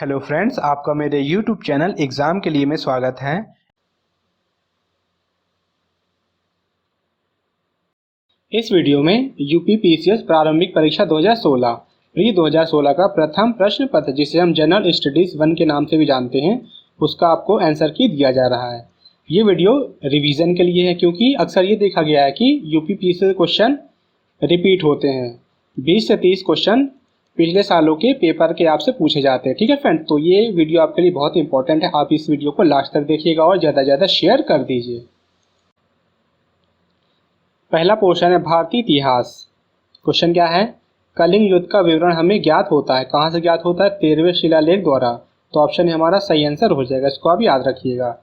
Hello friends, आपका मेरे YouTube channel exam के लिए में स्वागत है। इस वीडियो में यूपी पीसीएस प्रारंभिक परीक्षा 2016 प्री 2016 का प्रथम प्रश्न पत्र, जिसे हम जनरल स्टडीज़ 1 के नाम से भी जानते हैं, उसका आपको आंसर की दिया जा रहा है। ये वीडियो रिवीजन के लिए है, क्योंकि अक्सर ये देखा गया है कि यूपी पीसीएस क्वेश्चन रिपीट होते हैं। 20 से 30 क्वेश्चन पिछले सालों के पेपर के आपसे पूछे जाते हैं। ठीक है फ्रेंड, तो ये वीडियो आपके लिए बहुत इंपॉर्टेंट है। आप इस वीडियो को लास्ट तक देखिएगा और ज़्यादा से ज़्यादा शेयर कर दीजिए। पहला पोर्शन है भारतीय इतिहास। क्वेश्चन क्या है? कलिंग युद्ध का विवरण हमें ज्ञात होता है। कहाँ से ज्ञात होता है? 13वें शिलालेख द्वारा। तो ऑप्शन हमारा सही आंसर हो जाएगा, इसको आप याद रखिएगा।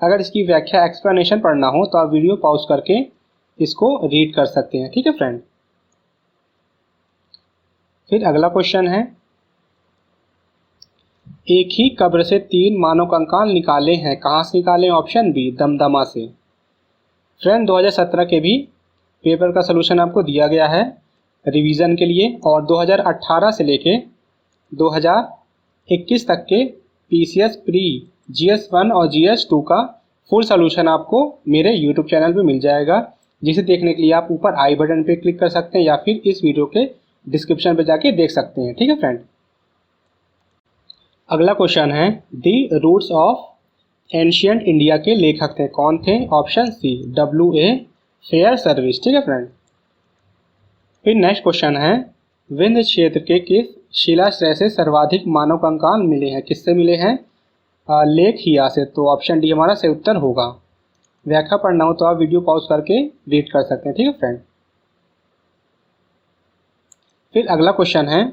अगर इसकी व्याख्या एक्सप्लेनेशन पढ़ना हो तो आप वीडियो पॉज करके इसको रीड कर सकते हैं। ठीक है फ्रेंड। फिर अगला क्वेश्चन है, एक ही कब्र से 3 मानव कंकाल निकाले हैं। कहाँ से निकाले? ऑप्शन बी, दमदमा से। फ्रेंड, 2017 के भी पेपर का सलूशन आपको दिया गया है रिवीजन के लिए, और 2018 से लेके 2021 तक के पीसीएस प्री जीएस 1 और जीएस 2 का फुल सलूशन आपको मेरे यूट्यूब चैनल पे मिल जाएगा, जिसे देखने के लिए आप ऊपर आई बटन पे क्लिक कर सकते हैं या फिर इस वीडियो के डिस्क्रिप्शन पे जाके देख सकते हैं। ठीक है फ्रेंड। अगला क्वेश्चन है, the roots of ancient India के लेखक थे। कौन थे? Option C, W.A. Fairservis. ठीक है फ्रेंड। फिर नेक्स्ट क्वेश्चन है, विंध्य क्षेत्र के किस शिलाश्रय से सर्वाधिक मानव कंकाल मिले हैं? किससे मिले हैं? लेख हिया से। तो ऑप्शन डी हमारा सही उत्तर होगा। व्याख्या पढ़ना हो तो आप वीडियो पॉज करके रीड कर सकते हैं। ठीक है फ्रेंड। फिर अगला क्वेश्चन है,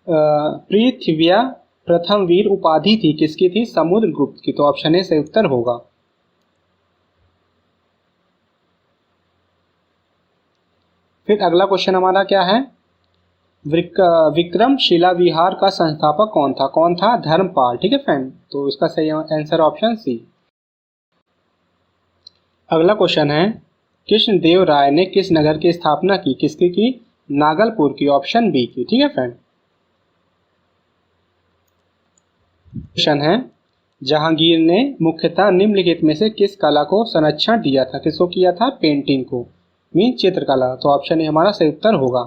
पृथ्व्या प्रथम वीर उपाधि थी किसकी थी? समुद्रगुप्त की। तो ऑप्शन ए सही उत्तर होगा। फिर अगला क्वेश्चन हमारा क्या है, विक्रमशिला विहार का संस्थापक कौन था? कौन था? धर्मपाल। ठीक है फ्रेंड, तो इसका सही आंसर ऑप्शन सी। अगला क्वेश्चन है, कृष्णदेव राय ने किस नगर की स्थापना की? किसकी की? नागलपुर की। ऑप्शन बी की। ठीक है फ्रेंड। क्वेश्चन है, जहांगीर ने मुख्यतः निम्नलिखित में से किस कला को संरक्षण दिया था? किसको किया था? पेंटिंग को, मीन चित्रकला। तो ऑप्शन ए हमारा सही उत्तर होगा।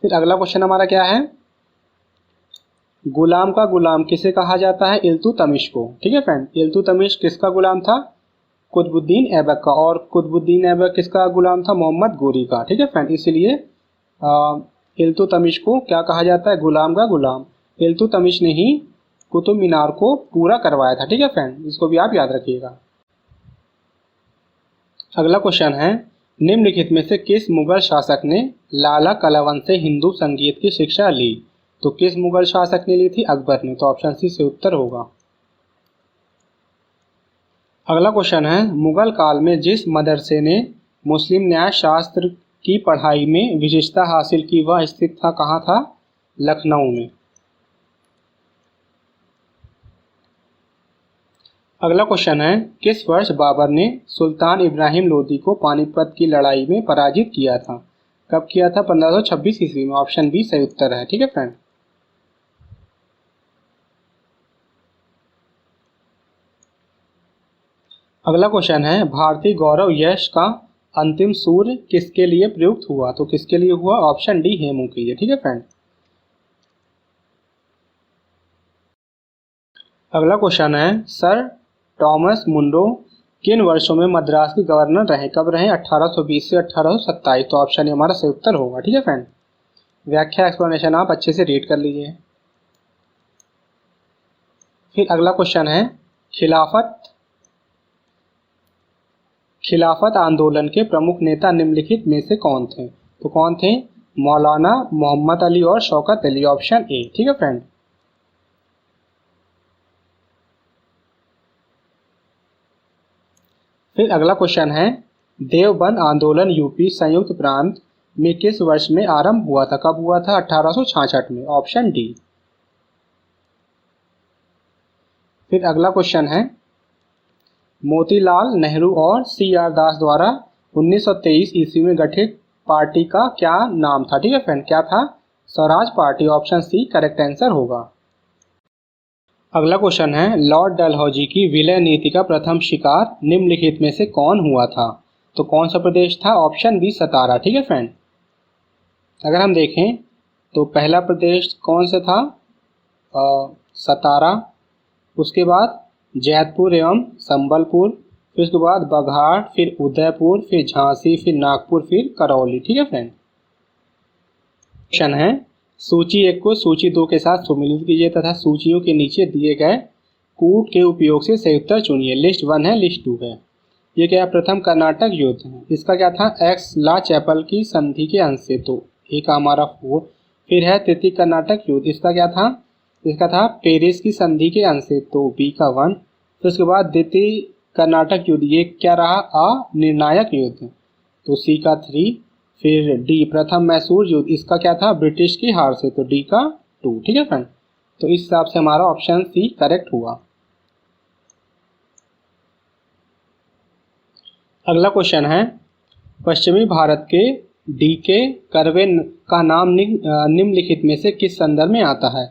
फिर अगला क्वेश्चन हमारा क्या है, गुलाम का गुलाम किसे कहा जाता है? इल्तुतमिश को। ठीक है फ्रेंड, इल्तुतमिश किसका गुलाम था? कुतुबुद्दीन ऐबक का। और कुतुबुद्दीन ऐबक किसका गुलाम था? मोहम्मद गोरी का। ठीक है फ्रेंड, इसलिए इल्तुतमिश को क्या कहा जाता है? गुलाम का गुलाम। इल्तुतमिश ने ही कुतुब मीनार को पूरा करवाया था। ठीक है फ्रेंड, इसको भी आप याद रखिएगा। अगला क्वेश्चन है, निम्नलिखित में से किस मुगल शासक ने लाला कलावंत से हिंदू संगीत की शिक्षा ली? तो किस मुगल शासक ने ली थी? अकबर ने। तो ऑप्शन सी से उत्तर होगा। अगला क्वेश्चन है, मुगल काल में जिस मदरसे ने मुस्लिम न्याय शास्त्र की पढ़ाई में विशेषता हासिल की, वह स्थित था कहाँ था? लखनऊ में। अगला क्वेश्चन है, किस वर्ष बाबर ने सुल्तान इब्राहिम लोदी को पानीपत की लड़ाई में पराजित किया था? कब किया था? 1526 ईस्वी में। ऑप्शन बी सही उत्तर है। ठीक है फ्रेंड। अगला क्वेश्चन है, भारतीय गौरव यश का अंतिम सूर्य किसके लिए प्रयुक्त हुआ? तो किसके लिए हुआ? ऑप्शन डी हेमू के लिए। ठीक है फ्रेंड। अगला क्वेश्चन है, सर टॉमस मुंडो किन वर्षों में मद्रास के गवर्नर रहे? कब रहे? 1820 से 1827। तो ऑप्शन हमारा सही उत्तर होगा। ठीक है फ्रेंड। व्याख्या एक्सप्लेनेशन आप अच्छे से रीड कर लीजिए। फिर अगला क्वेश्चन है, खिलाफत आंदोलन के प्रमुख नेता निम्नलिखित में से कौन थे? तो कौन थे? मौलाना मोहम्मद अली और शौकत अली। Option A. ठीक है फ्रेंड। फिर अगला क्वेश्चन है, देवबंद आंदोलन यूपी संयुक्त प्रांत में किस वर्ष में आरंभ हुआ था? कब हुआ था? 1866 में। Option D. फिर अगला क्वेश्चन है, मोतीलाल नेहरू और CR दास द्वारा 1923 ईस्वी में गठित पार्टी का क्या नाम था? ठीक है फ्रेंड, क्या था? Swaraj party. Option C correct answer होगा। अगला क्वेश्चन है, लॉर्ड डलहौजी की विलय नीति का प्रथम शिकार निम्नलिखित में से कौन हुआ था? तो कौन सा प्रदेश था? ऑप्शन बी सतारा। ठीक है फ्रेंड, अगर हम देखें तो पहला प्रदेश कौन सा था? सतारा, उसके बाद जैतपुर एवं संबलपुर, फिर उसके बाद बघाट, फिर उदयपुर, फिर झांसी, फिर नागपुर, फिर करौली। ठीक है फ्रेंड। क्वेश्चन है, सूची 1 को सूची 2 के साथ सुमिलित कीजिए तथा सूचियों के नीचे दिए गए कूट के उपयोग से सही उत्तर चुनिए। लिस्ट 1 है, लिस्ट 2 है। ये क्या है? प्रथम कर्नाटक युद्ध है, इसका क्या था? एक्स ला चैपल की संधि के अंश से, तो ए का हमारा 4। फिर है तृतीय कर्नाटक युद्ध, इसका क्या था? इसका था पेरिस की संधि के अंश से, तो बी का 1। फिर उसके बाद द्वितीय कर्नाटक युद्ध, ये क्या रहा? अनिर्णायक युद्ध, तो सी का 3। फिर डी प्रथम मैसूर युद्ध, इसका क्या था? ब्रिटिश की हार से, तो डी का 2। ठीक है फ्रेंड, तो इस हिसाब से हमारा ऑप्शन सी करेक्ट हुआ। अगला क्वेश्चन है, पश्चिमी भारत के डीके कर्वे का नाम निम्नलिखित में से किस संदर्भ में आता है?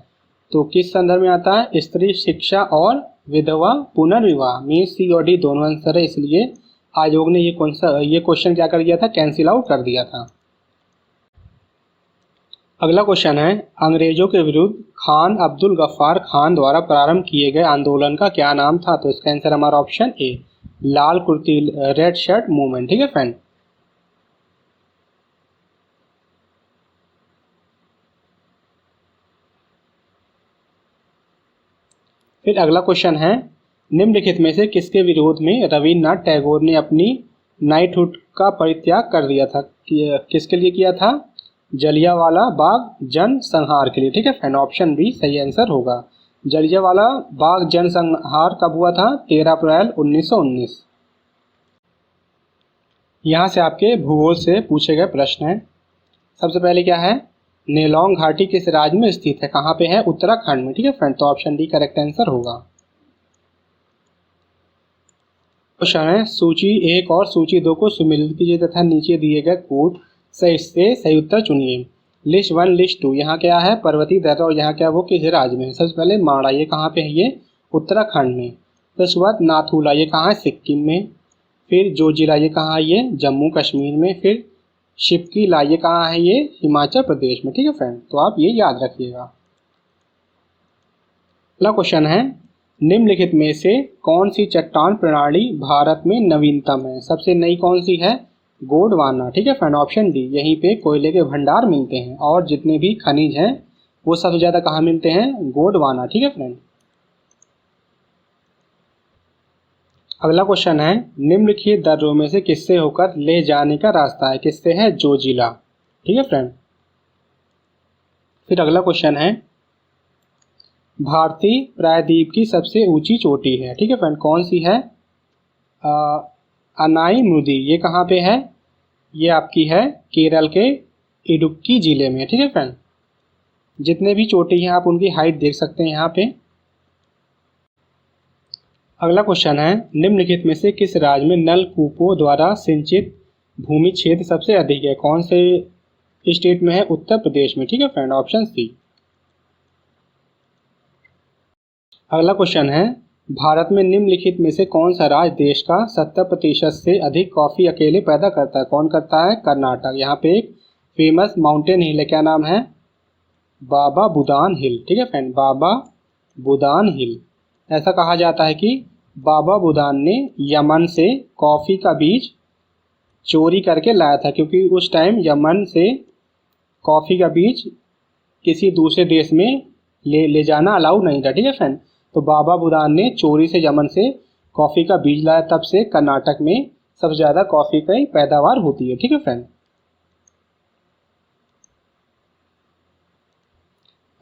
तो किस संदर्भ में आता है? स्त्री शिक्षा और विधवा पुनर्विवाह में सी और डी दोनों आंसर है, इसलिए आयोग ने ये क्वेश्चन क्या कर दिया था? कैंसिल आउट कर दिया था। अगला क्वेश्चन है, अंग्रेजों के विरुद्ध खान अब्दुल गफ्फार खान द्वारा प्रारंभ किए गए आंदोलन का क्या नाम था? तो इसका आंसर हमारा option A Lal kurti red shirt movement. ठीक है फ्रेंड, फिर अगला क्वेश्चन है, निम्नलिखित में से किसके विरोध में रविन्द्रनाथ टैगोर ने अपनी नाइटहुड का परित्याग कर दिया था? किसके लिए किया था? जलियांवाला बाग जन संहार के लिए। ठीक है फ्रेंड, ऑप्शन बी सही आंसर होगा। जलियांवाला बाग जन संहार कब हुआ था? 13 अप्रैल 1919। यहाँ से आपके भूगोल से पूछे गए प्रश्न हैं। सबसे पहले क्या है? नेलोंग घाटी किस राज्य में स्थित है? कहाँ पे है? उत्तराखंड में। ठीक है फ्रेंड, तो ऑप्शन डी करेक्ट आंसर होगा। क्वेश्चन है, सूची 1 और सूची 2 को सुमिलित कीजिए तथा नीचे दिए गए कोड से सही उत्तर चुनिए। लिस्ट 1 लिस्ट 2, यहाँ क्या है? पर्वतीय दर्रा, और यहाँ क्या वो किस राज्य में है? सबसे पहले माड़ा, ये कहाँ पे है? ये उत्तराखंड में। फिर उसके बाद नाथुला, ये कहाँ है? सिक्किम में। फिर जोजिला, ये कहाँ है? ये जम्मू कश्मीर में। फिर शिपकीला, ये कहाँ है? ये हिमाचल प्रदेश में। ठीक है फ्रेंड, तो आप ये याद रखिएगा। अगला क्वेश्चन है, निम्नलिखित में से कौन सी चट्टान प्रणाली भारत में नवीनतम है? सबसे नई कौन सी है? गोंडवाना। ठीक है फ्रेंड, ऑप्शन डी। यहीं पे कोयले के भंडार मिलते हैं और जितने भी खनिज हैं वो सबसे ज़्यादा कहाँ मिलते हैं? गोंडवाना। ठीक है फ्रेंड, अगला क्वेश्चन है, निम्नलिखित दर्रों में से किससे होकर ले जाने का रास्ता है? किससे है? जोजिला। ठीक है फ्रेंड, फिर अगला क्वेश्चन है, भारतीय प्रायद्वीप की सबसे ऊंची चोटी है। ठीक है फ्रेंड, कौन सी है? अनाईमुदी, ये कहाँ पे है? ये आपकी है केरल के इडुक्की जिले में। ठीक है फ्रेंड, जितने भी चोटी हैं आप उनकी हाइट देख सकते हैं यहाँ पे। अगला क्वेश्चन है, निम्नलिखित में से किस राज्य में नलकूपों द्वारा सिंचित भूमि क्षेत्र सबसे अधिक है? कौन से स्टेट में है? उत्तर प्रदेश में। ठीक है फ्रेंड, ऑप्शन सी। अगला क्वेश्चन है, भारत में निम्नलिखित में से कौन सा राज्य देश का 70% से अधिक कॉफ़ी अकेले पैदा करता है? कौन करता है? कर्नाटक। यहाँ पे एक फेमस माउंटेन हिल है, क्या नाम है? बाबा बुदान हिल। ठीक है फ्रेंड, बाबा बुदान हिल। ऐसा कहा जाता है कि बाबा बुदान ने यमन से कॉफ़ी का बीज चोरी करके लाया था, क्योंकि उस टाइम यमन से कॉफ़ी का बीज किसी दूसरे देश में ले जाना अलाउ नहीं था। ठीक है फ्रेंड, तो बाबा बुदान ने चोरी से यमन से कॉफ़ी का बीज लाया, तब से कर्नाटक में सबसे ज़्यादा कॉफ़ी की पैदावार होती है। ठीक है फ्रेंड,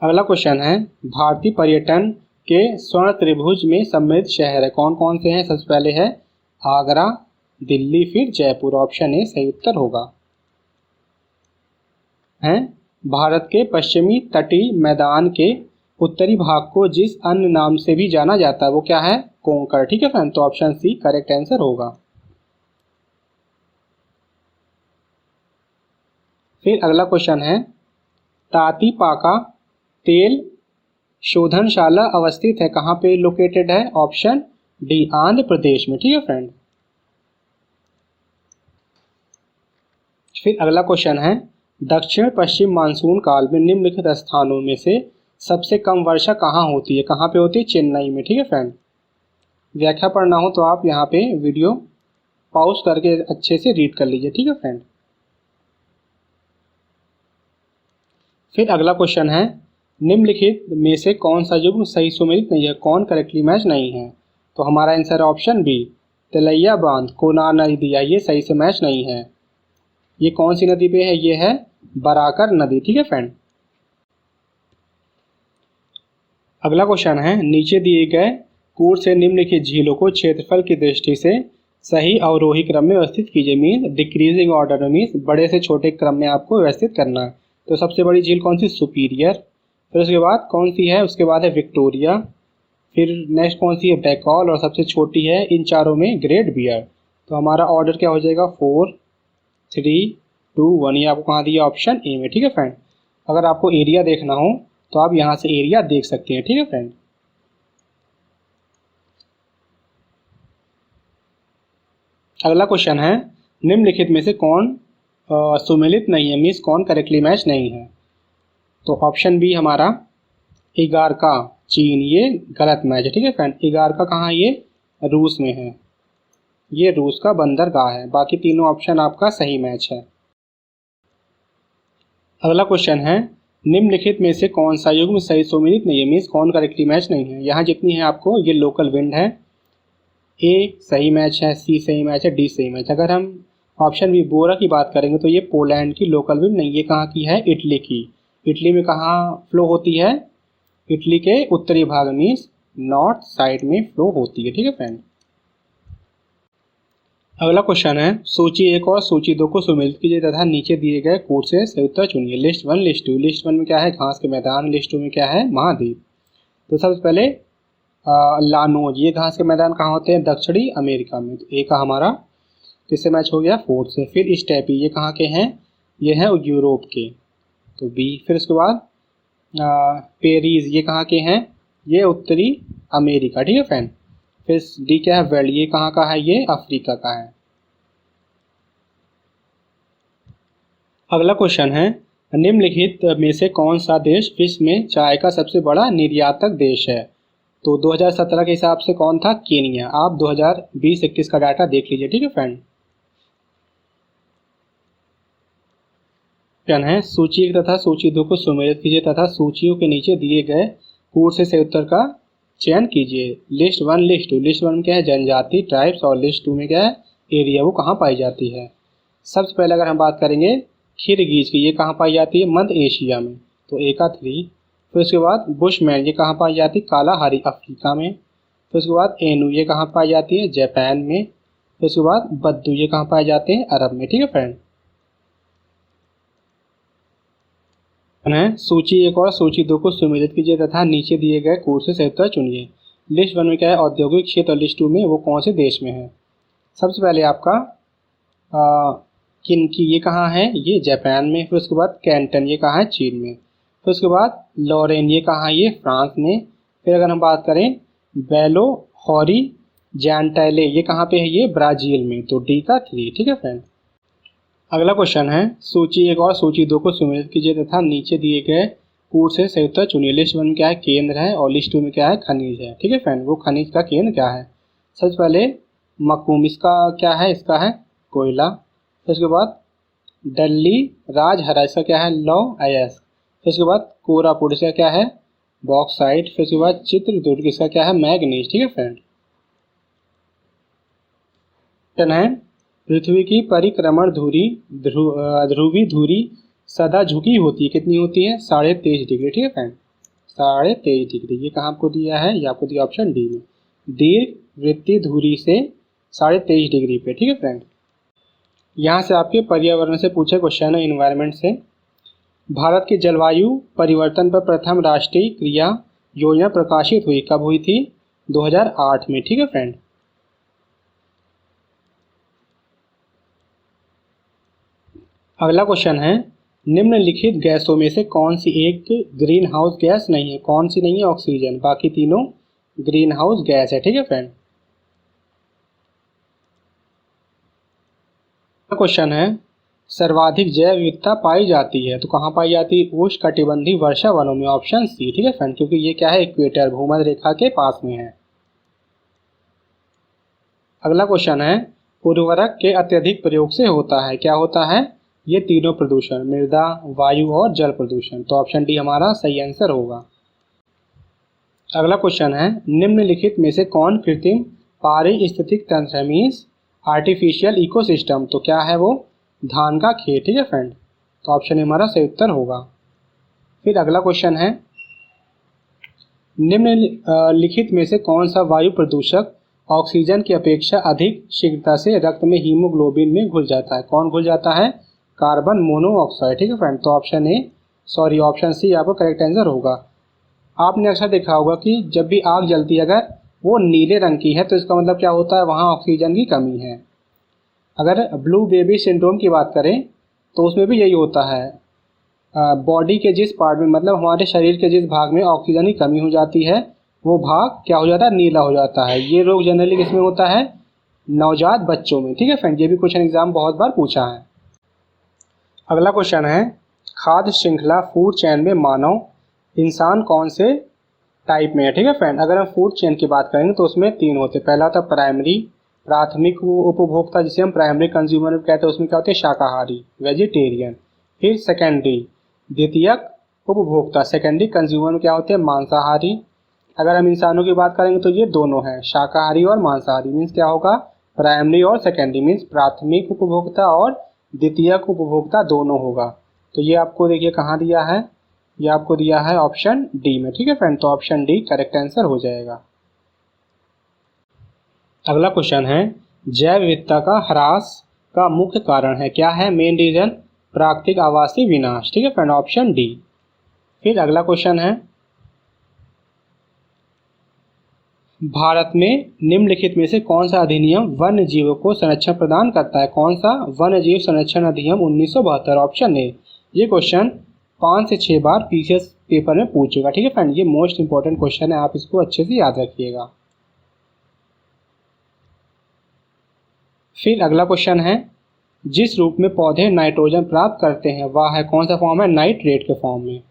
अगला क्वेश्चन है, भारतीय पर्यटन के स्वर्ण त्रिभुज में सम्मिलित शहर है? कौन कौन से हैं? सबसे पहले है आगरा, दिल्ली, फिर जयपुर। ऑप्शन ए सही उत्तर होगा। हैं, भारत के पश्चिमी तटीय मैदान के उत्तरी भाग को जिस अन्य नाम से भी जाना जाता है वो क्या है? कोंकण। ठीक है फ्रेंड, तो ऑप्शन सी करेक्ट आंसर होगा। फिर अगला क्वेश्चन है, तातीपाका तेल शोधनशाला अवस्थित है कहाँ पे लोकेटेड है? ऑप्शन डी, आंध्र प्रदेश में। ठीक है फ्रेंड। फिर अगला क्वेश्चन है, दक्षिण पश्चिम मानसून काल में निम्नलिखित स्थानों में से सबसे कम वर्षा कहाँ होती है? कहाँ पे होती है? चेन्नई में। ठीक है फ्रेंड। व्याख्या पढ़ना हो तो आप यहाँ पे वीडियो पॉज करके अच्छे से रीड कर लीजिए। ठीक है फ्रेंड। फिर अगला क्वेश्चन है, निम्नलिखित में से कौन सा युग्म सही सुमेलित नहीं है? कौन करेक्टली मैच नहीं है? तो हमारा आंसर है ऑप्शन बी, तिलैया बांध कोनार नदी दिया, ये सही से मैच नहीं है। ये कौन सी नदी पे है? ये है बराकर नदी। ठीक है फ्रेंड। अगला क्वेश्चन है, नीचे दिए गए कूट से निम्नलिखित झीलों को क्षेत्रफल की दृष्टि से सही अवरोही क्रम में व्यवस्थित कीजिए। मीन डिक्रीजिंग ऑर्डर में, मीन बड़े से छोटे क्रम में आपको व्यवस्थित करना है। तो सबसे बड़ी झील कौन सी? सुपीरियर। फिर उसके बाद कौन सी है? उसके बाद है विक्टोरिया। फिर नेक्स्ट कौन सी है? बैकॉल। और सबसे छोटी है इन चारों में ग्रेट बियर। तो हमारा ऑर्डर क्या हो जाएगा? 4, 3, 2, 1। ये आपको कहाँ दिया? ऑप्शन ए में। ठीक है फ्रेंड। अगर आपको एरिया देखना हो तो आप यहाँ से एरिया देख सकते हैं। ठीक है फ्रेंड। अगला क्वेश्चन है, निम्नलिखित में से कौन सुमेलित नहीं है? मीन्स कौन करेक्टली मैच नहीं है? तो ऑप्शन बी हमारा इगारका चीन, ये गलत मैच है। ठीक है फ्रेंड। इगारका कहाँ है? ये रूस में है। ये रूस का बंदरगाह है। बाकी तीनों ऑप्शन आपका सही मैच है। अगला क्वेश्चन है, निम्नलिखित में से कौन सा युग्म सही सुमेलित नहीं है? मीन्स कौन करेक्टली मैच नहीं है? यहाँ जितनी है आपको, ये लोकल विंड है। ए सही मैच है, सी सही मैच है, डी सही मैच। अगर हम ऑप्शन बी बोरा की बात करेंगे तो ये पोलैंड की लोकल विंड नहीं, ये कहाँ की है? इटली की। इटली में कहाँ फ्लो होती है? इटली के उत्तरी भाग मीन्स नॉर्थ साइड में फ्लो होती है। ठीक है फ्रेंड। अगला क्वेश्चन है, सूची 1 और सूची 2 को सुमेलित कीजिए तथा नीचे दिए गए कोड से सही उत्तर चुनिए। List 1, list 2। लिस्ट 1 में क्या है? घास के मैदान। लिस्ट 2 में क्या है? महाद्वीप। तो सबसे पहले लानोज, ये घास के मैदान कहाँ होते हैं? दक्षिणी अमेरिका में। तो ए का हमारा किससे मैच हो गया? 4 से। फिर स्टेपी, ये कहाँ के हैं? ये हैं यूरोप के, तो बी। फिर उसके बाद पेरीज, ये कहाँ के हैं? ये उत्तरी अमेरिका। ठीक है फ्रेंड। फिर डी क्या है? वेल्ड, ये कहाँ का है? ये अफ्रीका का है। अगला क्वेश्चन है, निम्नलिखित में से कौन सा देश विश्व में चाय का सबसे बड़ा निर्यातक देश है? तो 2017 के हिसाब से कौन था? केनिया। आप 2020-21 का डाटा देख लीजिए। ठीक है फ्रेंड। क्वेश्चन है, सूची 1 तथा सूची 2 को सुमेलित कीजिए तथा सूचियों के नीचे दिए गए कूट से सही उत्तर का चयन कीजिए। List 1, list 2। लिस्ट 1 में क्या है? जनजाति, ट्राइब्स। और लिस्ट 2 में क्या है? एरिया, वो कहाँ पाई जाती है। सबसे पहले अगर हम बात करेंगे खिरगीज की, ये कहाँ पाई जाती है? मध्य एशिया में, तो ए का 3। फिर उसके बाद बुशमैन, ये कहाँ पाई जाती है? कालाहारी, अफ्रीका में। फिर उसके बाद एनू, ये कहाँ पाई जाती है? जापान में। फिर उसके बाद बद्दू, ये कहाँ पाए जाते हैं? अरब में। ठीक है फ्रेंड। सूची 1 और सूची 2 को सुमेलित कीजिए तथा नीचे दिए गए कोड से सही उत्तर चुनिए। लिस्ट 1 में क्या है? औद्योगिक क्षेत्र। और लिस्ट 2 में वो कौन से देश में है? सबसे पहले आपका किनकी, ये कहाँ है? ये जापान में। फिर उसके बाद कैंटन, ये कहाँ है? चीन में। फिर उसके बाद लॉरेन, ये कहाँ है? ये फ्रांस में। फिर अगर हम बात करें बेलो हॉरी जैंटैले, ये कहाँ पे है? ये ब्राज़ील में। तो डी का 3। ठीक है फ्रेंड। अगला क्वेश्चन है, सूची 1 और सूची 2 को सुमेलित कीजिए तथा नीचे दिए गए कूट से सही उत्तर चुनिए। लिस्ट 1 में क्या है? केंद्र है। और लिस्ट 2 में क्या है? खनिज है। ठीक है फ्रेंड। वो खनिज का केंद्र क्या है? सबसे पहले मकूम, इसका क्या है? इसका है कोयला। फिर उसके बाद डल्ली राजहरा, इसका क्या है? लौ अयस्क। फिर उसके बाद कोरापुट, इसका क्या है? बॉक्साइट। फिर उसके बाद चित्रदुर्ग, इसका क्या है? मैग्नीज। ठीक है फ्रेंड। है, पृथ्वी की परिक्रमण धुरी ध्रुवी धुरी सदा झुकी होती है। कितनी होती है? 23.5 डिग्री। ठीक है फ्रेंड। 23.5 डिग्री। ये कहाँ आपको दिया है? ये आपको दिया ऑप्शन डी में। दीर्घ वृत्तीय धुरी से 23.5 डिग्री पे। ठीक है फ्रेंड। यहाँ से आपके पर्यावरण से पूछे क्वेश्चन है, इन्वायरमेंट से। भारत की जलवायु परिवर्तन पर प्रथम राष्ट्रीय क्रिया योजना प्रकाशित हुई कब हुई थी? 2008 में। ठीक है फ्रेंड। अगला क्वेश्चन है, निम्नलिखित गैसों में से कौन सी एक ग्रीन हाउस गैस नहीं है? कौन सी नहीं है? ऑक्सीजन, बाकी तीनों ग्रीन हाउस गैस है। ठीक है फ्रेंड। क्वेश्चन है, सर्वाधिक जैव विविधता पाई जाती है तो कहाँ पाई जाती है? उष्णकटिबंधीय वर्षा वनों में, ऑप्शन सी। ठीक है फ्रेंड, क्योंकि ये क्या है? इक्वेटर, भूमध्य रेखा के पास में है। अगला क्वेश्चन है, उर्वरक के अत्यधिक प्रयोग से होता है, क्या होता है? ये तीनों प्रदूषण, मृदा, वायु और जल प्रदूषण। तो ऑप्शन डी हमारा सही आंसर होगा। अगला क्वेश्चन है, निम्नलिखित में से कौन कृत्रिम पारिस्थितिक तंत्र है? Means artificial ecosystem. तो क्या है वो? धान का खेत। ठीक है फ्रेंड, तो ऑप्शन हमारा सही उत्तर होगा। फिर अगला क्वेश्चन है, निम्नलिखित में से कौन सा वायु प्रदूषक ऑक्सीजन की अपेक्षा अधिक शीघ्रता से रक्त में हीमोग्लोबिन में घुल जाता है? कौन घुल जाता है? Carbon monoxide. ठीक है फ्रेंड, तो ऑप्शन सी आपका करेक्ट आंसर होगा। आपने अक्सर देखा होगा कि जब भी आग जलती है अगर वो नीले रंग की है तो इसका मतलब क्या होता है? वहाँ ऑक्सीजन की कमी है। अगर ब्लू बेबी सिंड्रोम की बात करें तो उसमें भी यही होता है। बॉडी के जिस पार्ट में, मतलब हमारे शरीर के जिस भाग में ऑक्सीजन की कमी हो जाती है वो भाग क्या हो जाता है? नीला हो जाता है। ये रोग जनरली किसमें होता है? नवजात बच्चों में। ठीक है फ्रेंड, ये भी क्वेश्चन एग्जाम बहुत बार पूछा है। अगला क्वेश्चन है, खाद्य श्रृंखला फूड चेन में मानव इंसान कौन से टाइप में है? ठीक है फ्रेंड, अगर हम फूड चेन की बात करेंगे तो उसमें तीन होते हैं। पहला होता है प्राइमरी, प्राथमिक उपभोक्ता जिसे हम प्राइमरी कंज्यूमर कहते हैं, उसमें क्या होते हैं? शाकाहारी, वेजिटेरियन। फिर सेकेंडरी, द्वितीयक उपभोक्ता, सेकेंडरी कंज्यूमर में क्या होते हैं? मांसाहारी। अगर हम इंसानों की बात करेंगे तो ये दोनों हैं, शाकाहारी और मांसाहारी। मीन्स क्या होगा? प्राइमरी और सेकेंडरी, मीन्स प्राथमिक उपभोक्ता और द्वितीयक उपभोक्ता दोनों होगा। तो ये आपको देखिए कहाँ दिया है? ये आपको दिया है ऑप्शन डी में। ठीक है फ्रेंड, तो ऑप्शन डी करेक्ट आंसर हो जाएगा। अगला क्वेश्चन है, जैव विविधता का ह्रास का मुख्य कारण है, क्या है? मेन रीजन प्राकृतिक आवासीय विनाश। ठीक है फ्रेंड, ऑप्शन डी। फिर अगला क्वेश्चन है, भारत में निम्नलिखित में से कौन सा अधिनियम वन्य जीवों को संरक्षण प्रदान करता है? कौन सा? वन्य जीव संरक्षण अधिनियम 1972, ऑप्शन ए। ये क्वेश्चन 5 से 6 बार पीसीएस पेपर में पूछ चुका। ठीक है फ्रेंड, ये मोस्ट इंपॉर्टेंट क्वेश्चन है, आप इसको अच्छे से याद रखिएगा। फिर अगला क्वेश्चन है, जिस रूप में पौधे नाइट्रोजन प्राप्त करते हैं वह है कौन सा फॉर्म है? नाइट्रेट के फॉर्म में।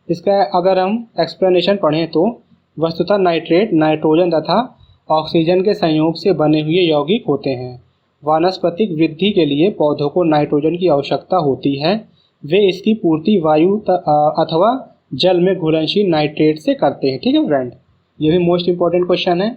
इसका अगर हम एक्सप्लेनेशन पढ़ें तो वस्तुतः नाइट्रेट नाइट्रोजन तथा ऑक्सीजन के संयोग से बने हुए यौगिक होते हैं। वानस्पतिक वृद्धि के लिए पौधों को नाइट्रोजन की आवश्यकता होती है। वे इसकी पूर्ति वायु अथवा जल में घुलनशील नाइट्रेट से करते हैं। ठीक है फ्रेंड, ये भी मोस्ट इंपॉर्टेंट क्वेश्चन है।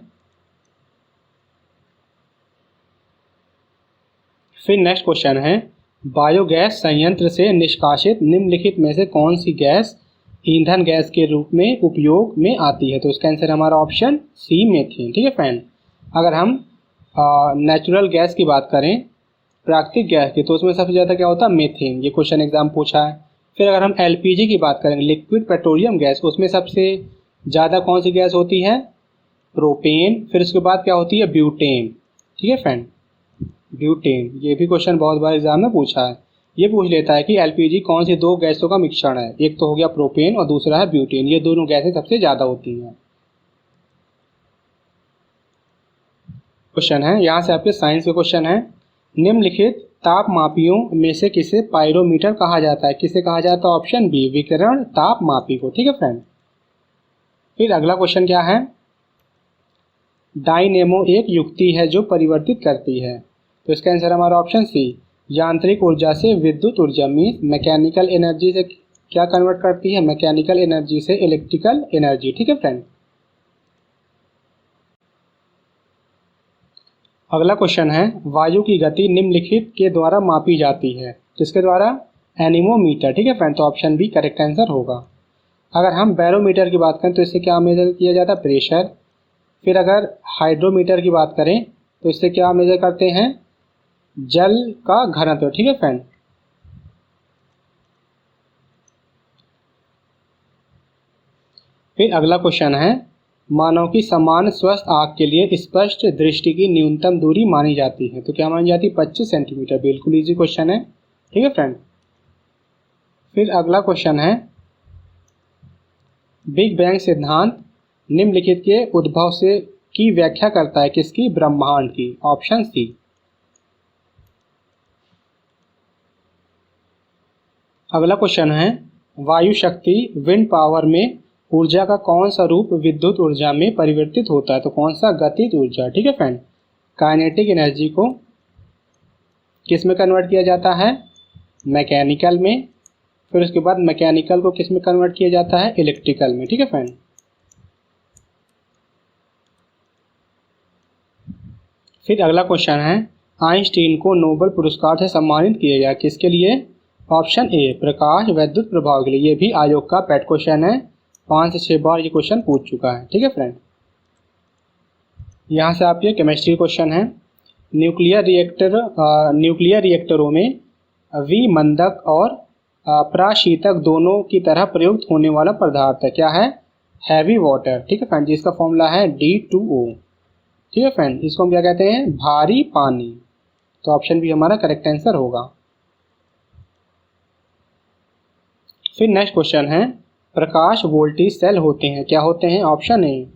फिर नेक्स्ट क्वेश्चन है, बायोगैस संयंत्र से निष्कासित निम्नलिखित में से कौन सी गैस ईंधन गैस के रूप में उपयोग में आती है? तो इसका आंसर हमारा ऑप्शन सी, मीथेन। ठीक है फ्रेंड, अगर हम नेचुरल गैस की बात करें, प्राकृतिक गैस की, तो उसमें सबसे ज़्यादा क्या होता है? मीथेन। ये क्वेश्चन एग्जाम पूछा है। फिर अगर हम एलपीजी की बात करेंगे, लिक्विड पेट्रोलियम गैस, उसमें सबसे ज़्यादा कौन सी गैस होती है? प्रोपेन। फिर उसके बाद क्या होती है? ब्यूटेन। ठीक है फ्रेंड, ब्यूटेन। ये भी क्वेश्चन बहुत बार एग्जाम में पूछा है। ये पूछ लेता है कि एलपीजी कौन सी दो गैसों का मिश्रण है? एक तो हो गया प्रोपेन और दूसरा है ब्यूटेन। ये दोनों गैसें सबसे ज़्यादा होती हैं। क्वेश्चन है, यहाँ से आपके साइंस के क्वेश्चन है, निम्नलिखित तापमापियों में से किसे पायरोमीटर कहा जाता है? किसे कहा जाता है? ऑप्शन बी, विकिरण तापमापी को। ठीक है फ्रेंड। फिर अगला क्वेश्चन क्या है, डायनेमो एक युक्ति है जो परिवर्तित करती है। तो इसका आंसर हमारा ऑप्शन सी, यांत्रिक ऊर्जा से विद्युत ऊर्जा। मीन्स मैकेनिकल एनर्जी से क्या कन्वर्ट करती है? मैकेनिकल एनर्जी से इलेक्ट्रिकल एनर्जी। ठीक है फ्रेंड। अगला क्वेश्चन है, वायु की गति निम्नलिखित के द्वारा मापी जाती है। किसके द्वारा? एनीमोमीटर। ठीक है फ्रेंड, तो ऑप्शन बी करेक्ट आंसर होगा। अगर हम बैरोमीटर की बात करें तो इससे क्या मेजर किया जाता है? प्रेशर। फिर अगर हाइड्रोमीटर की बात करें तो इससे क्या मेजर करते हैं? जल का घनत्व। ठीक है फ्रेंड। फिर अगला क्वेश्चन है, मानव की समान स्वस्थ आँख के लिए स्पष्ट दृष्टि की न्यूनतम दूरी मानी जाती है। तो क्या मानी जाती है? 25 सेंटीमीटर। बिल्कुल इजी क्वेश्चन है। ठीक है फ्रेंड। फिर अगला क्वेश्चन है, बिग बैंग सिद्धांत निम्नलिखित के उद्भव से की व्याख्या करता है, किसकी? ब्रह्मांड की। Option C. अगला क्वेश्चन है, वायु शक्ति विंड पावर में ऊर्जा का कौन सा रूप विद्युत ऊर्जा में परिवर्तित होता है? तो कौन सा? गतिज ऊर्जा। ठीक है फ्रेंड। काइनेटिक एनर्जी को किस में कन्वर्ट किया जाता है? मैकेनिकल में। फिर उसके बाद मैकेनिकल को किस में कन्वर्ट किया जाता है? इलेक्ट्रिकल में। ठीक है फ्रेंड। फिर अगला क्वेश्चन है, आइंस्टीन को नोबेल पुरस्कार से सम्मानित किया गया, किसके लिए? ऑप्शन ए, प्रकाश वैद्युत प्रभाव के लिए। ये भी आयोग का पेट क्वेश्चन है, 5 से 6 बार ये क्वेश्चन पूछ चुका है। ठीक है फ्रेंड। यहाँ से आपके केमिस्ट्री क्वेश्चन है, न्यूक्लियर रिएक्टरों में विमंदक और प्राशीतक दोनों की तरह प्रयुक्त होने वाला पदार्थ है, क्या है? Heavy water. ठीक है फ्रेंड, जिसका फॉर्मूला है D2O। ठीक है फ्रेंड, इसको हम क्या कहते हैं? भारी पानी। तो ऑप्शन बी हमारा करेक्ट आंसर होगा। फिर नेक्स्ट क्वेश्चन है, प्रकाश वोल्टेज सेल होते हैं, क्या होते हैं? ऑप्शन ए,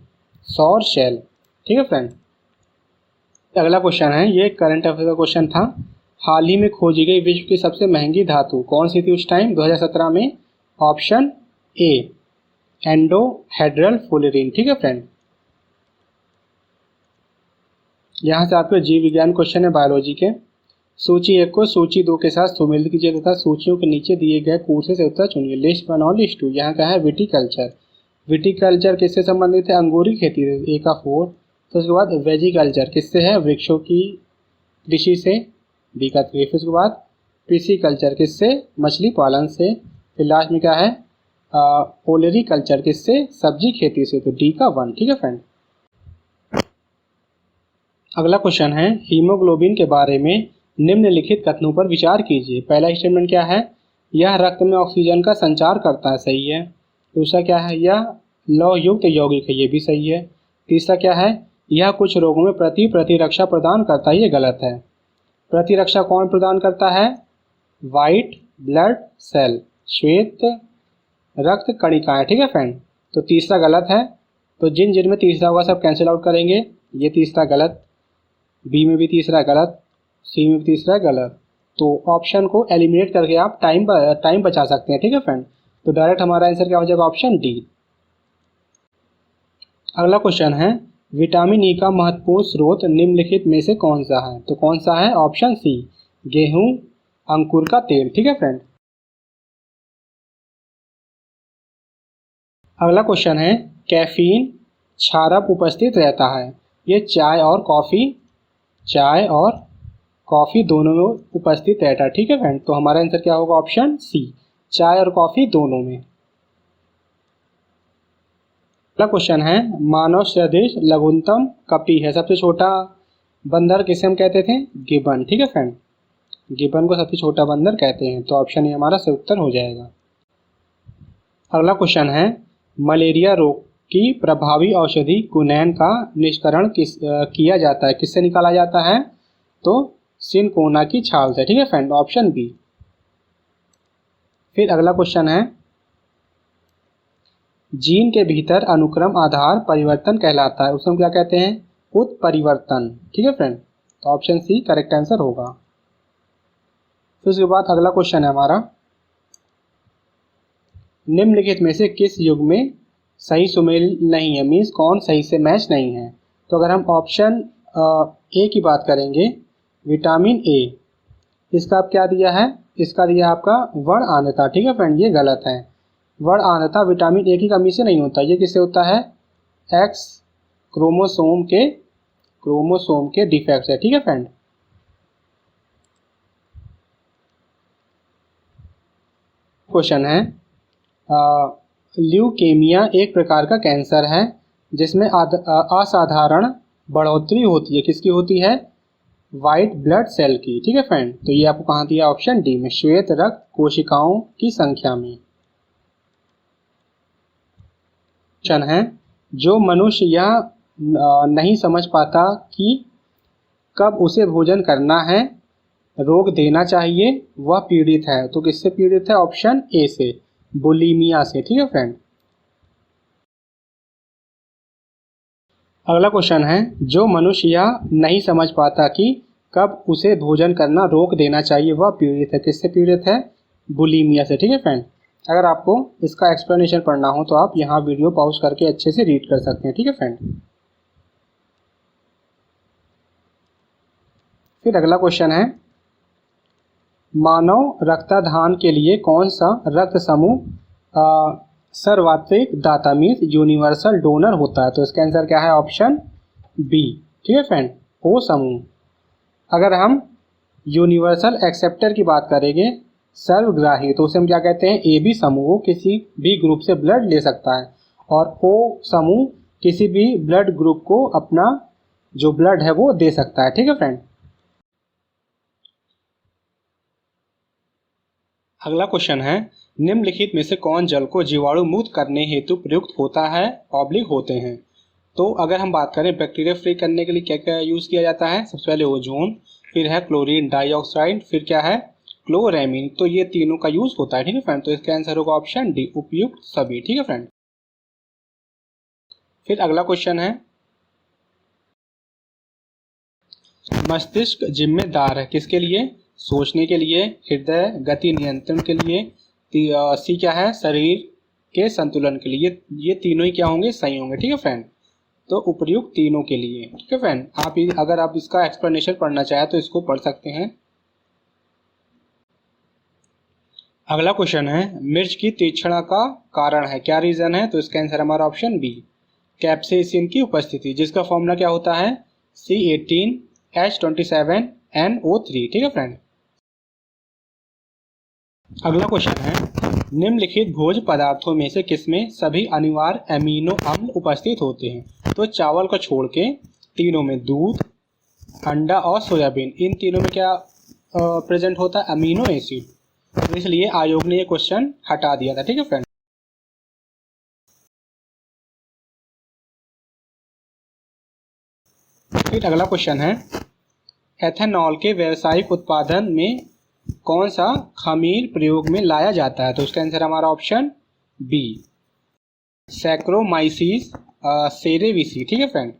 सौर सेल। ठीक है फ्रेंड। अगला क्वेश्चन है, ये करंट अफेयर का क्वेश्चन था, हाल ही में खोजी गई विश्व की सबसे महंगी धातु कौन सी थी उस टाइम 2017 में? Option A, endohedral fullerene. ठीक है फ्रेंड। यहाँ से आपके जीव विज्ञान क्वेश्चन है बायोलॉजी के, सूची 1 को सूची 2 के साथ सुमेलित कीजिए तथा सूचियों के नीचे दिए गए कूट से उत्तर चुनिए। लिस्ट 1 और लिस्ट 2। यहाँ का है विटिकल्चर। विटिकल्चर किससे संबंधित है? अंगूरी खेती से, ए का 4। तो उसके बाद वेजिकल्चर किससे है? वृक्षों की कृषि से, बी का 3। फिर उसके बाद पिसिकल्चर किससे? मछली पालन से। फिर लास्ट में क्या है? ओलेरिकल्चर किससे? सब्जी खेती से। तो डी का 1। ठीक है फ्रेंड। अगला क्वेश्चन है, हीमोग्लोबिन के बारे में निम्नलिखित कथनों पर विचार कीजिए। पहला स्टेटमेंट क्या है? यह रक्त में ऑक्सीजन का संचार करता है, सही है। दूसरा क्या है? यह लौह युक्त यौगिक है, ये भी सही है। तीसरा क्या है? यह कुछ रोगों में प्रतिरक्षा प्रदान करता है, ये गलत है। प्रतिरक्षा कौन प्रदान करता है? वाइट ब्लड सेल, श्वेत रक्त कणिकाएं। ठीक है फ्रेंड। तो तीसरा गलत है। तो जिन में तीसरा होगा सब कैंसिल आउट करेंगे। ये तीसरा गलत, बी में भी तीसरा गलत, सी में भी तीसरा गलत। तो ऑप्शन को एलिमिनेट करके आप टाइम बचा सकते हैं। ठीक है फ्रेंड। तो डायरेक्ट हमारा आंसर क्या हो जाएगा? Option D. अगला क्वेश्चन है, विटामिन ई का महत्वपूर्ण स्रोत निम्नलिखित में से कौन सा है? तो कौन सा है? ऑप्शन सी, गेहूं अंकुर का तेल। ठीक है फ्रेंड। अगला क्वेश्चन है, कैफीन क्षारक उपस्थित रहता है, ये चाय और कॉफ़ी दोनों में उपस्थित रहता है। ठीक है फ्रेंड। तो हमारा आंसर क्या होगा? ऑप्शन सी, चाय और कॉफ़ी दोनों में। अगला क्वेश्चन है, मानव सदृश लघुतम कपी है, सबसे छोटा बंदर किसे हम कहते थे? गिबन। ठीक है फ्रेंड। गिबन को सबसे छोटा बंदर कहते हैं। तो ऑप्शन ए हमारा सही उत्तर हो जाएगा। अगला क्वेश्चन है, मलेरिया रोग की प्रभावी औषधि क्विनैन का निष्करण किया जाता है, किससे निकाला जाता है? तो सिनकोना की छाल से। ठीक है फ्रेंड। Option B. फिर अगला क्वेश्चन है, जीन के भीतर अनुक्रम आधार परिवर्तन कहलाता है, उसे हम क्या कहते हैं? उत्परिवर्तन। ठीक है फ्रेंड। तो ऑप्शन सी करेक्ट आंसर होगा। फिर उसके बाद अगला क्वेश्चन है हमारा, निम्नलिखित में से किस युग में सही सुमेल नहीं है, मीन्स कौन सही से मैच नहीं है? तो अगर हम ऑप्शन ए की बात करेंगे, विटामिन ए, इसका आप क्या दिया है? इसका दिया आपका वर्ण आंद्रता। ठीक है फ्रेंड, ये गलत है। वर्ण आंद्रता विटामिन ए की कमी से नहीं होता, ये किससे होता है? एक्स क्रोमोसोम के डिफेक्ट से। ठीक है फ्रेंड। क्वेश्चन है, ल्यूकेमिया एक प्रकार का कैंसर है जिसमें असाधारण बढ़ोतरी होती है, किसकी होती है? वाइट ब्लड सेल की। ठीक है फ्रेंड। तो ये आपको कहाँ दिया? ऑप्शन डी में, श्वेत रक्त कोशिकाओं की संख्या में। क्वेश्चन है, जो मनुष्य यह नहीं समझ पाता कि कब उसे भोजन करना है रोक देना चाहिए वह पीड़ित है, तो किससे पीड़ित है? ऑप्शन ए से, बुलीमिया से। ठीक है फ्रेंड। अगला क्वेश्चन है, जो मनुष्य यह नहीं समझ पाता कि कब उसे भोजन करना रोक देना चाहिए वह पीड़ित है, किससे पीड़ित है? बुलीमिया से। ठीक है फ्रेंड। अगर आपको इसका एक्सप्लेनेशन पढ़ना हो तो आप यहाँ वीडियो पॉज करके अच्छे से रीड कर सकते हैं। ठीक है फ्रेंड। फिर अगला क्वेश्चन है, मानव रक्तदान के लिए कौन सा रक्त समूह सर्वाधिक दाता मीन्स यूनिवर्सल डोनर होता है? तो इसका आंसर क्या है? Option B. ठीक है फ्रेंड, ओ समूह। अगर हम यूनिवर्सल एक्सेप्टर की बात करेंगे, सर्वग्राही, तो उसे हम क्या कहते हैं? ए बी समूह किसी भी ग्रुप से ब्लड ले सकता है, और ओ समूह किसी भी ब्लड ग्रुप को अपना जो ब्लड है वो दे सकता है। ठीक है फ्रेंड। अगला क्वेश्चन है, निम्नलिखित में से कौन जल को जीवाणु मुक्त करने हेतु प्रयुक्त होता है ऑब्लिक होते हैं? तो अगर हम बात करें बैक्टीरिया फ्री करने के लिए क्या क्या यूज़ किया जाता है? सबसे पहले ओजोन, फिर है क्लोरीन डाइऑक्साइड, फिर क्या है? क्लोरेमीन। तो ये तीनों का यूज़ होता है। ठीक है फ्रेंड। तो इसका आंसर होगा ऑप्शन डी, उपयुक्त सभी। ठीक है फ्रेंड। फिर अगला क्वेश्चन है, मस्तिष्क जिम्मेदार है किसके लिए? सोचने के लिए, हृदय गति नियंत्रण के लिए, सी क्या है? शरीर के संतुलन के लिए। ये तीनों ही क्या होंगे? सही होंगे। ठीक है फ्रेंड। तो उपयुक्त तीनों के लिए। ठीक है फ्रेंड। अगर आप इसका एक्सप्लेनेशन पढ़ना चाहें तो इसको पढ़ सकते हैं। अगला क्वेश्चन है, मिर्च की तीक्ष्णता का कारण है, क्या रीजन है? तो इसका आंसर हमारा ऑप्शन बी, कैप्सेसिन की उपस्थिति, जिसका फॉर्मूला क्या होता है? C18H27NO3। ठीक है फ्रेंड। अगला क्वेश्चन है, निम्नलिखित भोज्य पदार्थों में से किसमें सभी अनिवार्य अमीनो अम्ल उपस्थित होते हैं? तो चावल को छोड़ के तीनों में, दूध, अंडा और सोयाबीन, इन तीनों में क्या प्रेजेंट होता है? Amino acid. तो इसलिए आयोग ने ये क्वेश्चन हटा दिया था। ठीक है फ्रेंड। फिर अगला क्वेश्चन है, एथेनॉल के व्यावसायिक उत्पादन में कौन सा खमीर प्रयोग में लाया जाता है? तो इसका आंसर हमारा ऑप्शन बी, सैक्रोमाइसिस सेरेविसी। ठीक है फ्रेंड।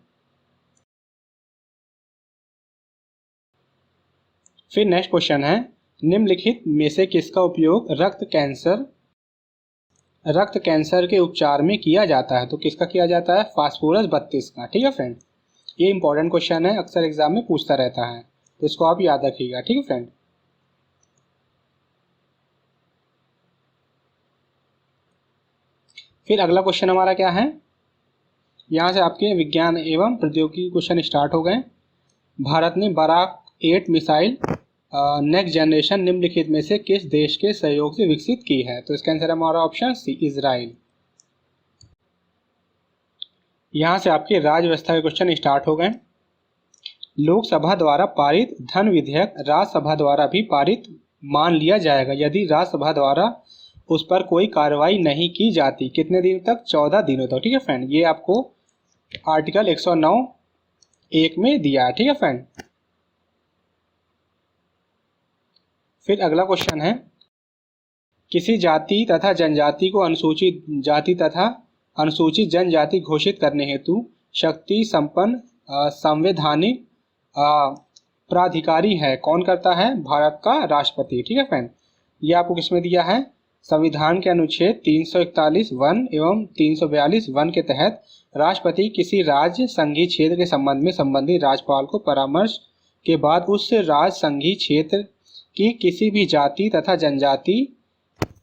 फिर नेक्स्ट क्वेश्चन है, निम्नलिखित में से किसका उपयोग रक्त कैंसर के उपचार में किया जाता है? तो किसका किया जाता है? फास्फोरस 32 का। ठीक है फ्रेंड। ये इंपॉर्टेंट क्वेश्चन है, अक्सर एग्जाम में पूछता रहता है, तो इसको आप याद रखिएगा। ठीक है फ्रेंड। फिर अगला क्वेश्चन हमारा क्या है, यहाँ से आपके विज्ञान एवं प्रौद्योगिकी क्वेश्चन स्टार्ट हो गए। भारत ने बराक 8 मिसाइल नेक्स्ट जनरेशन निम्नलिखित में से किस देश के सहयोग से विकसित की है? तो इसका आंसर हमारा ऑप्शन सी, इजराइल। यहाँ से आपके राज्य व्यवस्था के क्वेश्चन स्टार्ट हो गए। लोकसभा द्वारा पारित धन विधेयक राज्यसभा द्वारा भी पारित मान लिया जाएगा यदि राज्यसभा द्वारा उस पर कोई कार्रवाई नहीं की जाती। कितने दिन तक? 14 दिनों तक। ठीक है फ्रेंड। ये आपको आर्टिकल 109(1) में दिया है। ठीक है फ्रेंड। फिर अगला क्वेश्चन है, किसी जाति तथा जनजाति को अनुसूचित जाति तथा अनुसूचित जनजाति घोषित करने हेतु शक्ति संपन्न संवैधानिक प्राधिकारी है, कौन करता है? भारत का राष्ट्रपति। ठीक है फ्रेंड। ये आपको किसमें दिया है? संविधान के अनुच्छेद 341(1) एवं 342(1) के तहत राष्ट्रपति किसी राज्य संघीय क्षेत्र के संबंध में संबंधित राज्यपाल को परामर्श के बाद उस राज्य संघीय क्षेत्र की किसी भी जाति तथा जनजाति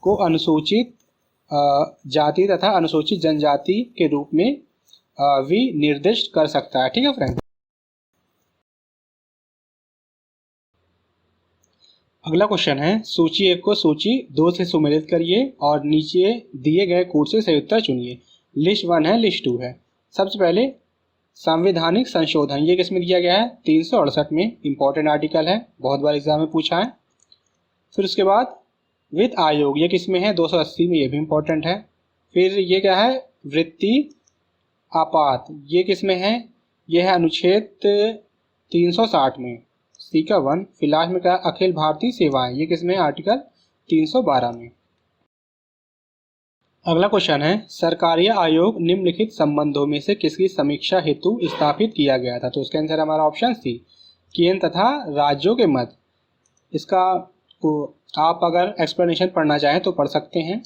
को अनुसूचित जाति तथा अनुसूचित जनजाति के रूप में विनिर्दिष्ट कर सकता है। ठीक है फ्रेंड। अगला क्वेश्चन है, सूची 1 को सूची 2 से सुमेलित करिए और नीचे दिए गए कोड से सही उत्तर चुनिए। लिस्ट 1 है, लिस्ट 2 है। सबसे पहले संवैधानिक संशोधन, ये किसमें दिया गया है? 368 में। इंपॉर्टेंट आर्टिकल है, बहुत बार एग्जाम में पूछा है। फिर उसके बाद वित्त आयोग, ये किसमें है? 280 में, ये भी इंपॉर्टेंट है। फिर ये क्या है? वृत्ति आपात, ये किसमें है? ये है अनुच्छेद 360 में, सी का 1। फिर लास्ट में क्या अखिल भारतीय सेवाएं, ये किसमें आर्टिकल 312 में। अगला क्वेश्चन है सरकारीय आयोग निम्नलिखित संबंधों में से किसकी समीक्षा हेतु स्थापित किया गया था। तो इसका आंसर हमारा ऑप्शन सी केंद्र तथा राज्यों के मध्य। इसका आप अगर एक्सप्लेनेशन पढ़ना चाहें तो पढ़ सकते हैं।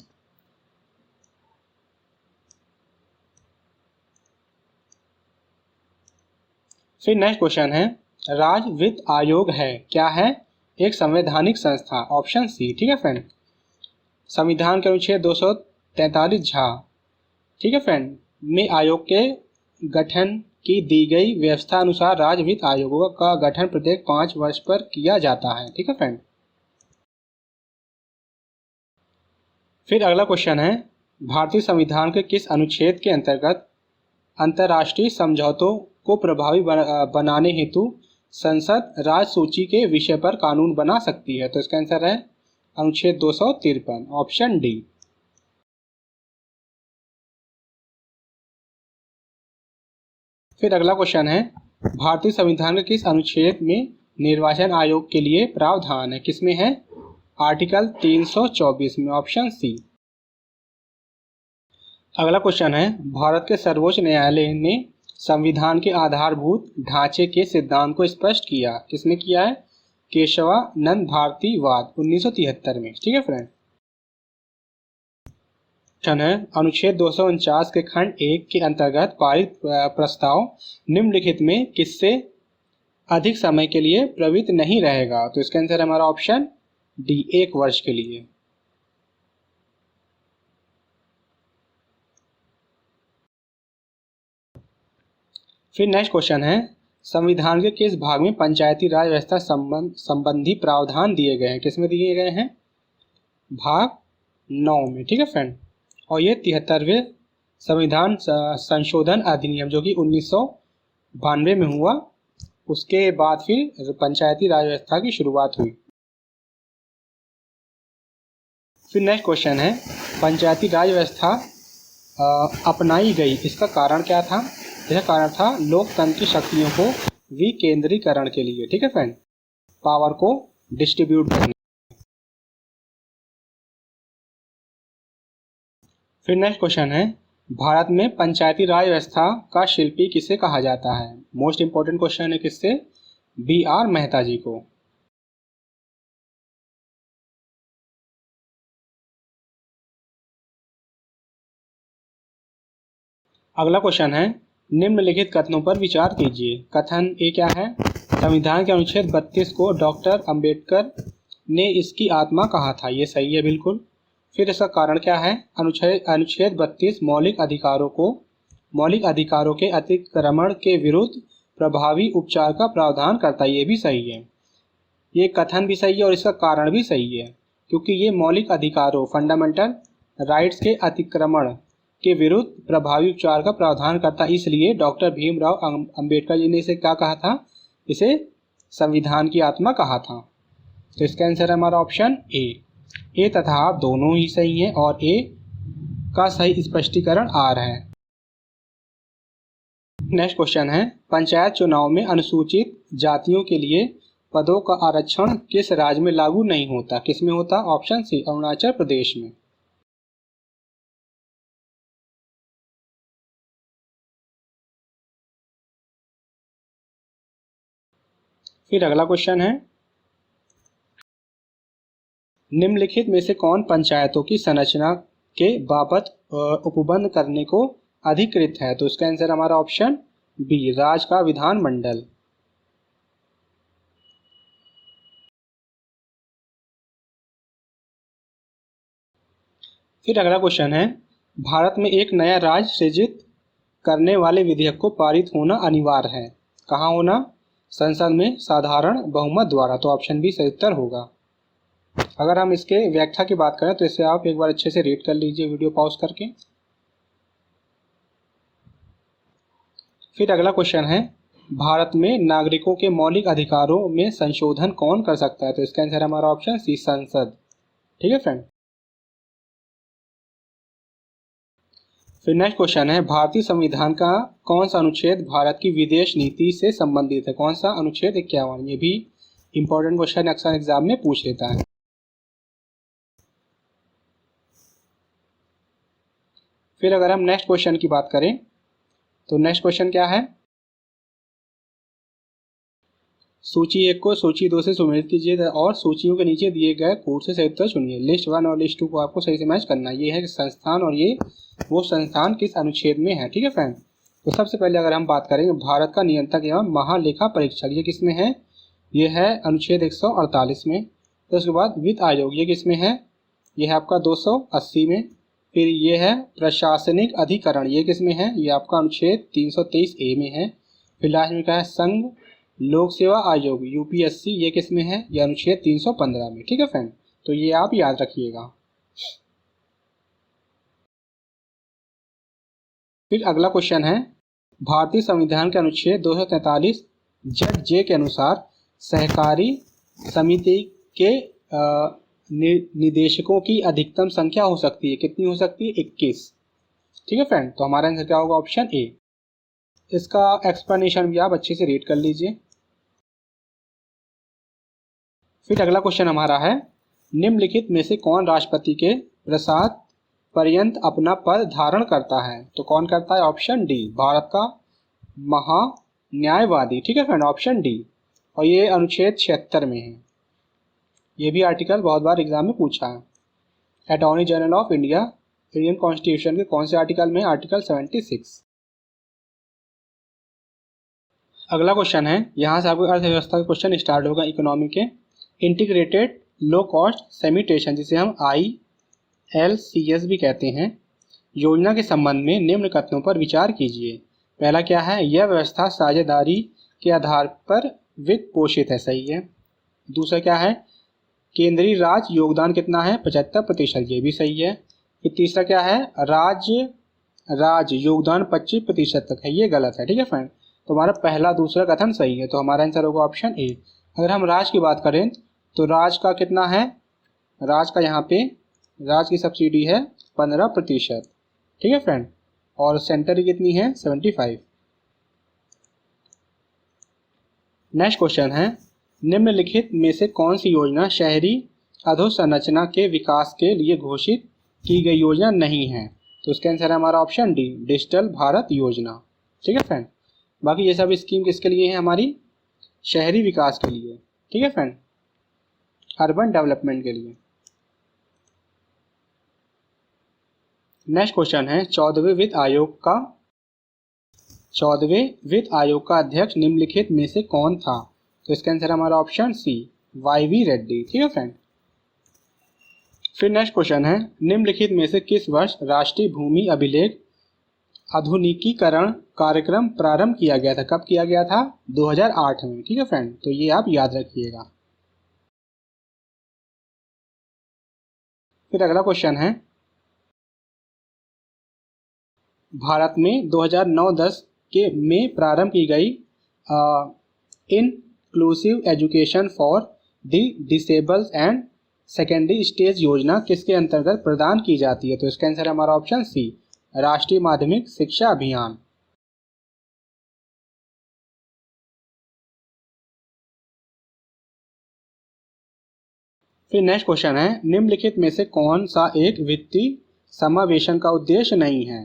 फिर नेक्स्ट क्वेश्चन है राज्य वित्त आयोग है क्या है, एक संवैधानिक संस्था। ऑप्शन सी, ठीक है फ्रेंड, संविधान के अनुच्छेद 243 झा, ठीक है फ्रेंड, में आयोग के गठन की दी गई व्यवस्था अनुसार राज्य वित्त आयोगों का गठन प्रत्येक 5 वर्ष पर किया जाता है, ठीक है फ्रेंड। फिर अगला क्वेश्चन है भारतीय संविधान के किस अनुच्छेद के अंतर्गत अंतर्राष्ट्रीय समझौतों को प्रभावी बनाने हेतु संसद राज्य सूची के विषय पर कानून बना सकती है। तो इसका आंसर है अनुच्छेद 253, ऑप्शन डी। फिर अगला क्वेश्चन है भारतीय संविधान के किस अनुच्छेद में निर्वाचन आयोग के लिए प्रावधान है, किसमें है आर्टिकल 324 में, ऑप्शन सी। अगला क्वेश्चन है भारत के सर्वोच्च न्यायालय ने संविधान के आधारभूत ढांचे के सिद्धांत को स्पष्ट किया, किसने किया है केशवानंद भारती वाद 1973 में, ठीक है फ्रेंड। क्वेश्चन है अनुच्छेद 249 के खंड 1 के अंतर्गत पारित प्रस्ताव निम्नलिखित में किससे अधिक समय के लिए प्रवृत्त नहीं रहेगा। तो इसका आंसर हमारा ऑप्शन डी, 1 वर्ष के लिए। फिर नेक्स्ट क्वेश्चन है संविधान के किस भाग में पंचायती राज व्यवस्था संबंधी प्रावधान दिए गए हैं, किसमें दिए गए हैं भाग 9 में, ठीक है फ्रेंड। और ये 73वें संविधान संशोधन अधिनियम जो कि 1992 में हुआ, उसके बाद फिर पंचायती राज व्यवस्था की शुरुआत हुई। फिर नेक्स्ट क्वेश्चन है पंचायती राज व्यवस्था अपनाई गई, इसका कारण क्या था। इसका कारण था लोकतंत्र की शक्तियों को विकेंद्रीकरण के लिए, ठीक है फ्रेंड, पावर को डिस्ट्रीब्यूट करने। फिर नेक्स्ट क्वेश्चन है भारत में पंचायती राज व्यवस्था का शिल्पी किसे कहा जाता है। मोस्ट इंपॉर्टेंट क्वेश्चन है, किससे, B.R. मेहता जी को। अगला क्वेश्चन है निम्नलिखित कथनों पर विचार कीजिए। कथन ए क्या है, संविधान के अनुच्छेद 32 को डॉक्टर अंबेडकर ने इसकी आत्मा कहा था, ये सही है बिल्कुल। फिर इसका कारण क्या है, अनुच्छेद 32 मौलिक अधिकारों के अतिक्रमण के विरुद्ध प्रभावी उपचार का प्रावधान करता है, ये भी सही है। ये कथन भी सही है और इसका कारण भी सही है, क्योंकि ये मौलिक अधिकारों फंडामेंटल राइट्स के अतिक्रमण के विरुद्ध प्रभावी उपचार का प्रावधान करता, इसलिए डॉक्टर भीमराव अंबेडकर जी ने इसे क्या कहा था, इसे संविधान की आत्मा कहा था। तो इसका आंसर है हमारा ऑप्शन ए तथा आप दोनों ही सही हैं और ए का सही स्पष्टीकरण आर है। नेक्स्ट क्वेश्चन है पंचायत चुनाव में अनुसूचित जातियों के लिए पदों का आरक्षण किस राज्य में लागू नहीं होता, किसमें होता। ऑप्शन सी, अरुणाचल प्रदेश में। फिर अगला क्वेश्चन है निम्नलिखित में से कौन पंचायतों की संरचना के बाबत उपबंध करने को अधिकृत है। तो इसका आंसर हमारा ऑप्शन बी, राज्य का विधानमंडल। फिर अगला क्वेश्चन है भारत में एक नया राज्य सृजित करने वाले विधेयक को पारित होना अनिवार्य है, कहाँ होना, संसद में साधारण बहुमत द्वारा। तो ऑप्शन बी सही उत्तर होगा। अगर हम इसके व्याख्या की बात करें तो इसे आप एक बार अच्छे से रीड कर लीजिए वीडियो पॉज करके। फिर अगला क्वेश्चन है भारत में नागरिकों के मौलिक अधिकारों में संशोधन कौन कर सकता है। तो इसका आंसर हमारा ऑप्शन सी, संसद, ठीक है फ्रेंड। फिर नेक्स्ट क्वेश्चन है भारतीय संविधान का कौन सा अनुच्छेद भारत की विदेश नीति से संबंधित है। कौन सा अनुच्छेद 51, ये भी इंपॉर्टेंट क्वेश्चन अक्सर एग्जाम में पूछ लेता है। फिर अगर हम नेक्स्ट क्वेश्चन की बात करें तो नेक्स्ट क्वेश्चन क्या है, सूची 1 को सूची 2 से सुमेलित कीजिए और सूचियों के नीचे दिए गए कोड से सही उत्तर चुनिए। लिस्ट 1 और लिस्ट 2 को आपको सही से मैच करना है। ये है संस्थान और ये वो संस्थान किस अनुच्छेद में है। ठीक है फ्रेंड, तो सबसे पहले अगर हम बात करेंगे भारत का नियंत्रक एवं महालेखा परीक्षक, ये किस में है, ये है अनुच्छेद 148 में। तो उसके बाद वित्त आयोग, ये किस में है, ये है आपका 280 में। फिर ये है प्रशासनिक अधिकरण, ये किस में है, ये आपका अनुच्छेद 323A में है। फिर लास्ट में क्या है, संघ लोक सेवा आयोग यूपीएससी, ये किस में है, ये अनुच्छेद 315 में। ठीक है फ्रेंड, तो ये आप याद रखिएगा। फिर अगला क्वेश्चन है, भारतीय संविधान के अनुच्छेद 243 जट जे के अनुसार सहकारी समिति के निदेशकों की अधिकतम संख्या हो सकती है, कितनी हो सकती है, 21। ठीक है फ्रेंड, तो हमारा आंसर क्या होगा, ऑप्शन ए। इसका एक्सप्लेनेशन भी आप अच्छे से रीड कर लीजिए। फिर अगला क्वेश्चन हमारा है, निम्नलिखित में से कौन राष्ट्रपति के प्रसाद पर्यंत अपना पद धारण करता है, तो कौन करता है, ऑप्शन डी, भारत का महान्यायवादी। ठीक है फ्रेंड, ऑप्शन डी, और ये अनुच्छेद 76 में है। ये भी आर्टिकल बहुत बार एग्जाम में पूछा है। Attorney general of India Indian constitution के कौन से आर्टिकल में, आर्टिकल 76। अगला क्वेश्चन है, यहाँ से आपको अर्थव्यवस्था का क्वेश्चन स्टार्ट होगा, इकोनॉमी के। इंटीग्रेटेड लो कॉस्ट सैनिटेशन, जिसे हम ILCS भी कहते हैं, योजना के संबंध में निम्न कथनों पर विचार कीजिए। पहला क्या है, यह व्यवस्था साझेदारी के आधार पर वित्त पोषित है, सही है। दूसरा क्या है, केंद्रीय राज्य योगदान कितना है, 75%, ये भी सही है। फिर तीसरा क्या है, राज्य योगदान 25% तक है, ये गलत है। ठीक है फ्रेंड, तो हमारा पहला दूसरा कथन सही है, तो हमारा आंसर होगा ऑप्शन ए। अगर हम राज्य की बात करें तो राज्य का कितना है, राज्य का यहाँ पे राज्य की सब्सिडी है 15%। ठीक है फ्रेंड, और सेंटर की कितनी है, 75। नेक्स्ट क्वेश्चन है, निम्नलिखित में से कौन सी योजना शहरी अधोसंरचना के विकास के लिए घोषित की गई योजना नहीं है, तो इसका आंसर है हमारा ऑप्शन डी, डिजिटल भारत योजना। ठीक है फ्रेंड, बाकी ये सब स्कीम किसके लिए है, हमारी शहरी विकास के लिए। ठीक है फ्रेंड, अर्बन डेवलपमेंट के लिए। नेक्स्ट क्वेश्चन है, 14वें वित्त आयोग का अध्यक्ष निम्नलिखित में से कौन था, तो इसका आंसर हमारा ऑप्शन सी, YV रेड्डी। ठीक है फ्रेंड, फिर नेक्स्ट क्वेश्चन है, निम्नलिखित में से किस वर्ष राष्ट्रीय भूमि अभिलेख आधुनिकीकरण कार्यक्रम प्रारंभ किया गया था, कब किया गया था, 2008 में। ठीक है फ्रेंड, तो ये आप याद रखिएगा। फिर अगला क्वेश्चन है, भारत में 2009-10 के में प्रारंभ की गई inclusive education for the disabled and secondary stage योजना किसके अंतर्गत प्रदान की जाती है, तो इसका आंसर है हमारा ऑप्शन सी, राष्ट्रीय माध्यमिक शिक्षा अभियान। फिर नेक्स्ट क्वेश्चन है, निम्नलिखित में से कौन सा एक वित्तीय समावेशन का उद्देश्य नहीं है,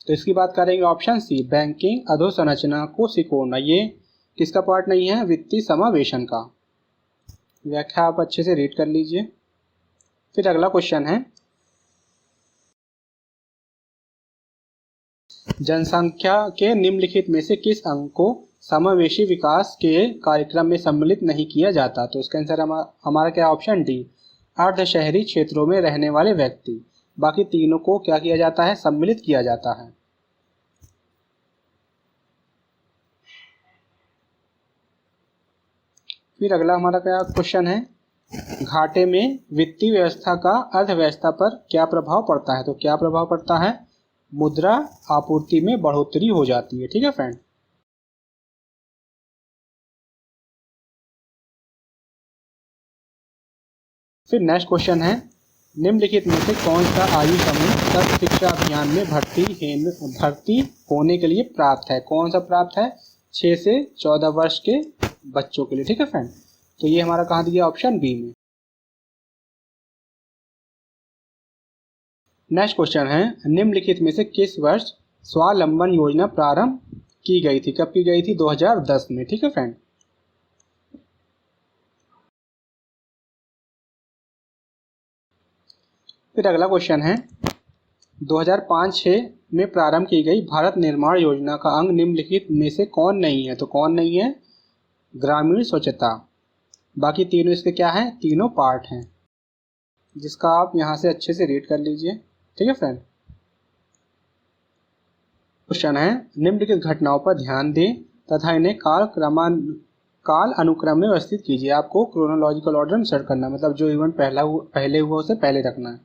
तो इसकी बात करेंगे ऑप्शन सी, बैंकिंग अधोसंरचना को सिकोड़ना, ये किसका पार्ट नहीं है, वित्तीय समावेशन का। व्याख्या आप अच्छे से रीड कर लीजिए। फिर अगला क्वेश्चन है, जनसंख्या के निम्नलिखित में से किस अंग को समावेशी विकास के कार्यक्रम में सम्मिलित नहीं किया जाता, तो इसका आंसर हमारा क्या, ऑप्शन डी, अर्ध शहरी क्षेत्रों में रहने वाले व्यक्ति। बाकी तीनों को क्या किया जाता है, सम्मिलित किया जाता है। फिर अगला हमारा क्या क्वेश्चन है, घाटे में वित्तीय व्यवस्था का अर्थव्यवस्था पर क्या प्रभाव पड़ता है, तो क्या प्रभाव पड़ता है, मुद्रा आपूर्ति में बढ़ोतरी हो जाती है। ठीक है फ्रेंड, फिर नेक्स्ट क्वेश्चन है, निम्नलिखित में से कौन सा आयु समूह सर्व शिक्षा अभियान में भर्ती होने के लिए प्राप्त है, कौन सा प्राप्त है, 6 से 14 वर्ष के बच्चों के लिए। ठीक है फ्रेंड, तो ये हमारा कहाँ दिया, ऑप्शन बी में। नेक्स्ट क्वेश्चन है, निम्नलिखित में से किस वर्ष स्वावलंबन योजना प्रारंभ की गई थी? कब की गई थी? 2010 में। ठीक है फ्रेंड। फिर अगला क्वेश्चन है, 2005-6 में प्रारंभ की गई भारत निर्माण योजना का अंग निम्नलिखित में से कौन नहीं है? तो कौन नहीं है? ग्रामीण स्वच्छता। बाकी तीनों इसके क्या हैं? तीनों पार्ट हैं, जिसका आप यहाँ से अच्छे से रीड कर लीजिए। ठीक है फ्रेंड। क्वेश्चन है, निम्नलिखित घटनाओं पर ध्यान दें तथा इन्हें काल अनुक्रम में व्यवस्थित कीजिए। आपको क्रोनोलॉजिकल ऑर्डर में सर्च करना है, मतलब जो इवेंट पहले हुआ उसे पहले रखना है।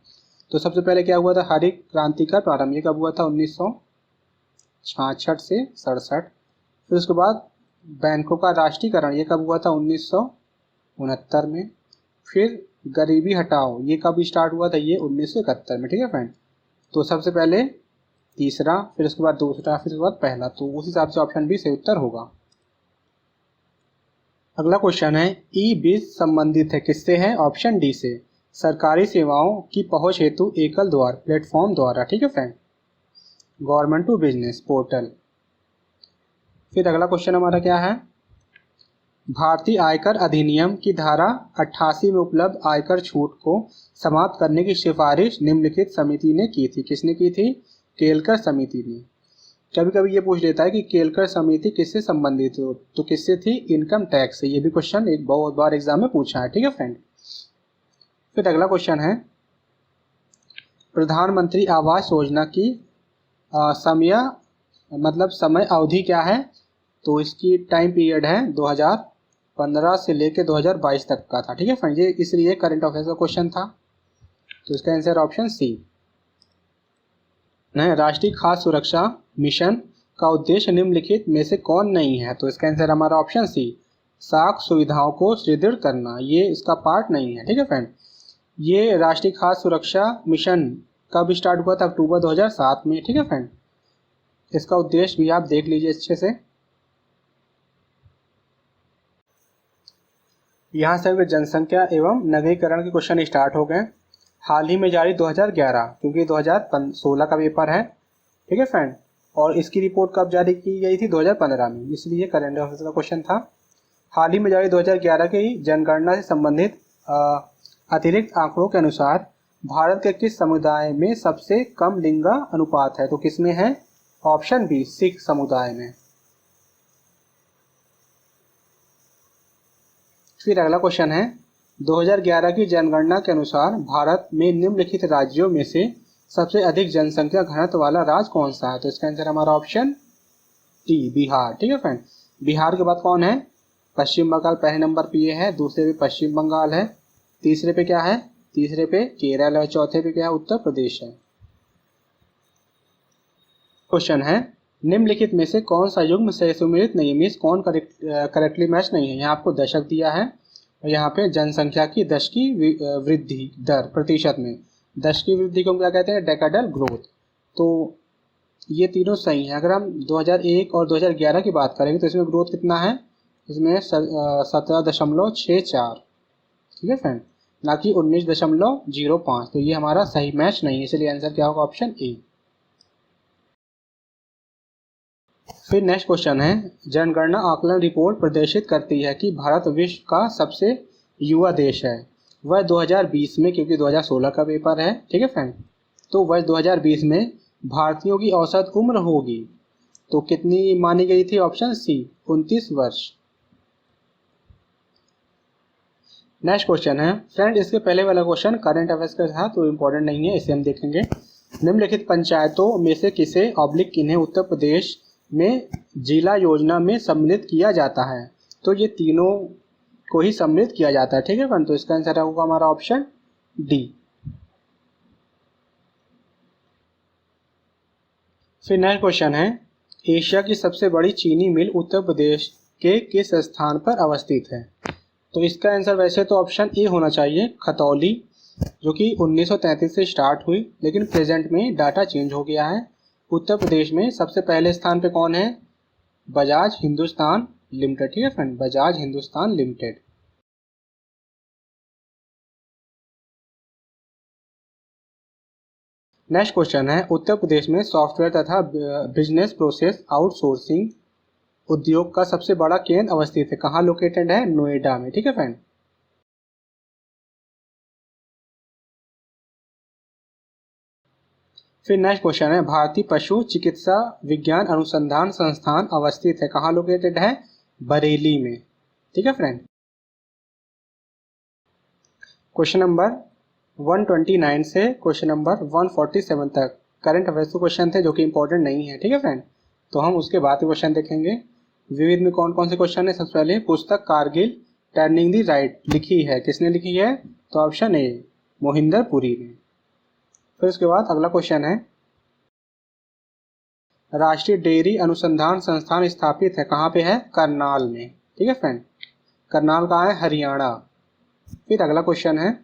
तो सबसे पहले क्या हुआ था? हरित क्रांति का प्रारंभ, ये कब हुआ था? 1966 से 67। फिर उसके बाद बैंकों का राष्ट्रीयकरण, ये कब हुआ था? 1969 में। फिर गरीबी हटाओ, ये कब स्टार्ट हुआ था? ये 1971 में। ठीक है फ्रेंड। तो सबसे पहले तीसरा, फिर उसके बाद दूसरा, फिर उसके बाद पहला, तो उस हिसाब से ऑप्शन बी सही उत्तर होगा। अगला क्वेश्चन है, ई बीज संबंधित है किससे है? ऑप्शन डी से, सरकारी सेवाओं की पहुंच हेतु एकल द्वार प्लेटफॉर्म द्वारा। ठीक है friend. Government to business portal. फिर अगला क्वेश्चन हमारा क्या है, भारतीय आयकर अधिनियम की धारा 88 में उपलब्ध आयकर छूट को समाप्त करने की सिफारिश निम्नलिखित समिति ने की थी। किसने की थी? केलकर समिति ने। कभी कभी ये पूछ लेता है कि केलकर समिति किससे संबंधित हो, तो किससे थी? इनकम टैक्स से। ये भी क्वेश्चन एक बहुत बार एग्जाम में पूछा है। ठीक है फ्रेंड। फिर अगला क्वेश्चन है, प्रधानमंत्री आवास योजना की समय अवधि क्या है? तो इसकी टाइम पीरियड है 2015 से लेकर 2022 तक का था। ठीक है फ्रेंड। ये इसलिए करंट अफेयर्स का क्वेश्चन था, तो इसका आंसर ऑप्शन सी। राष्ट्रीय खाद्य सुरक्षा मिशन का उद्देश्य निम्नलिखित में से कौन नहीं है? तो इसका आंसर हमारा ऑप्शन सी, साख सुविधाओं को सुदृढ़ करना, ये इसका पार्ट नहीं है। ठीक है फ्रेंड। ये राष्ट्रीय खाद्य सुरक्षा मिशन कब स्टार्ट हुआ था? अक्टूबर 2007 में। ठीक है फ्रेंड। इसका उद्देश्य भी आप देख लीजिए अच्छे से। यहाँ से जनसंख्या एवं नगरीकरण के क्वेश्चन स्टार्ट हो गए। हाल ही में जारी 2011, क्योंकि 2016 का पेपर है। ठीक है फ्रेंड। और इसकी रिपोर्ट कब जारी की गई थी? 2015 में, इसलिए करंट अफेयर्स का क्वेश्चन था। हाल ही में जारी 2011 की जनगणना से संबंधित अतिरिक्त आंकड़ों के अनुसार भारत के किस समुदाय में सबसे कम लिंग अनुपात है? तो किसमें है? ऑप्शन बी, सिख समुदाय में। फिर अगला क्वेश्चन है, 2011 की जनगणना के अनुसार भारत में निम्नलिखित राज्यों में से सबसे अधिक जनसंख्या घनत्व वाला राज्य कौन सा है? तो इसका आंसर हमारा ऑप्शन डी, बिहार। ठीक है फ्रेंड। बिहार के बाद कौन है? पश्चिम बंगाल पहले नंबर पे ये है, दूसरे पे पश्चिम बंगाल है, तीसरे पे क्या है? तीसरे पे केरल है, चौथे पे क्या है? उत्तर प्रदेश है। क्वेश्चन है, निम्नलिखित में से कौन सा युग्म से सुमेलित नहीं है? मीन्स कौन करेक्टली मैच नहीं है? यहाँ आपको दशक दिया है और यहाँ पे जनसंख्या की दशकी वृद्धि दर प्रतिशत में। दशकी वृद्धि को क्या कहते हैं? डेकाडल ग्रोथ। तो ये तीनों सही है। अगर हम 2001 और 2011 की बात करेंगे तो इसमें ग्रोथ कितना है? इसमें 17.64। ठीक है फ्रेंड, ना कि 19.05। तो ये हमारा सही मैच नहीं है, इसलिए आंसर क्या होगा? Option A. फिर नेक्स्ट क्वेश्चन है, जनगणना आकलन रिपोर्ट प्रदर्शित करती है कि भारत विश्व का सबसे युवा देश है। वह 2020 में, क्योंकि 2016 का पेपर है। ठीक है फ्रेंड। तो वर्ष 2020 में भारतीयों की औसत उम्र होगी तो कितनी मानी गई थी? ऑप्शन सी, 29 वर्ष। नेक्स्ट क्वेश्चन है फ्रेंड, इसके पहले वाला क्वेश्चन करंट अफेयर्स का था तो इम्पोर्टेंट नहीं है, इसे हम देखेंगे। निम्नलिखित पंचायतों में से किसे ऑब्लिक किन्हें उत्तर प्रदेश में जिला योजना में सम्मिलित किया जाता है? तो ये तीनों को ही सम्मिलित किया जाता है। ठीक है फ्रेंड। तो इसका आंसर होगा हमारा ऑप्शन डी। फिर नेक्स्ट क्वेश्चन है, एशिया की सबसे बड़ी चीनी मिल उत्तर प्रदेश के किस स्थान पर अवस्थित है? तो इसका आंसर वैसे तो ऑप्शन ए होना चाहिए, खतौली, जो कि 1933 से स्टार्ट हुई, लेकिन प्रेजेंट में डाटा चेंज हो गया है। उत्तर प्रदेश में सबसे पहले स्थान पे कौन है? बजाज हिंदुस्तान लिमिटेड। ठीक है friend, Bajaj Hindustan limited. Next question है, उत्तर प्रदेश में सॉफ्टवेयर तथा बिजनेस प्रोसेस आउटसोर्सिंग उद्योग का सबसे बड़ा केंद्र अवस्थित है, कहाँ लोकेटेड है? नोएडा में। ठीक है फ्रेंड। फिर नेक्स्ट क्वेश्चन है, भारतीय पशु चिकित्सा विज्ञान अनुसंधान संस्थान अवस्थित है, कहाँ लोकेटेड है? बरेली में। ठीक है फ्रेंड। क्वेश्चन नंबर 129 से क्वेश्चन नंबर 147 तक करंट अफेयर्स के क्वेश्चन थे जो कि इंपॉर्टेंट नहीं है। ठीक है फ्रेंड। तो हम उसके बाद के क्वेश्चन देखेंगे। विविध में कौन कौन से क्वेश्चन है? सबसे पहले, पुस्तक कारगिल टर्निंग दी राइट लिखी है, किसने लिखी है? तो ऑप्शन ए, मोहिंदर पुरी ने। फिर उसके बाद अगला क्वेश्चन है, राष्ट्रीय डेयरी अनुसंधान संस्थान स्थापित है, कहाँ पे है? करनाल में। ठीक है फ्रेंड। करनाल कहाँ है? हरियाणा। फिर अगला क्वेश्चन है,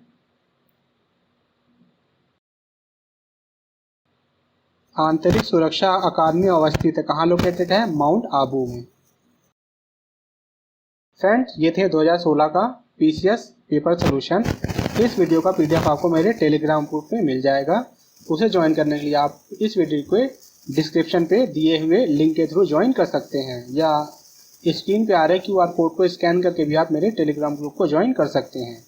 आंतरिक सुरक्षा अकादमी अवस्थित है, कहाँ लोकेटेड है? माउंट आबू में। फ्रेंड्स, ये थे 2016 का पीसीएस पेपर सोल्यूशन। इस वीडियो का पीडीएफ आपको मेरे टेलीग्राम ग्रुप में मिल जाएगा। उसे ज्वाइन करने के लिए आप इस वीडियो को डिस्क्रिप्शन पे दिए हुए लिंक के थ्रू ज्वाइन कर सकते हैं, या स्क्रीन पे आ रहे क्यूआर कोड को स्कैन करके भी आप मेरे टेलीग्राम ग्रुप को ज्वाइन कर सकते हैं।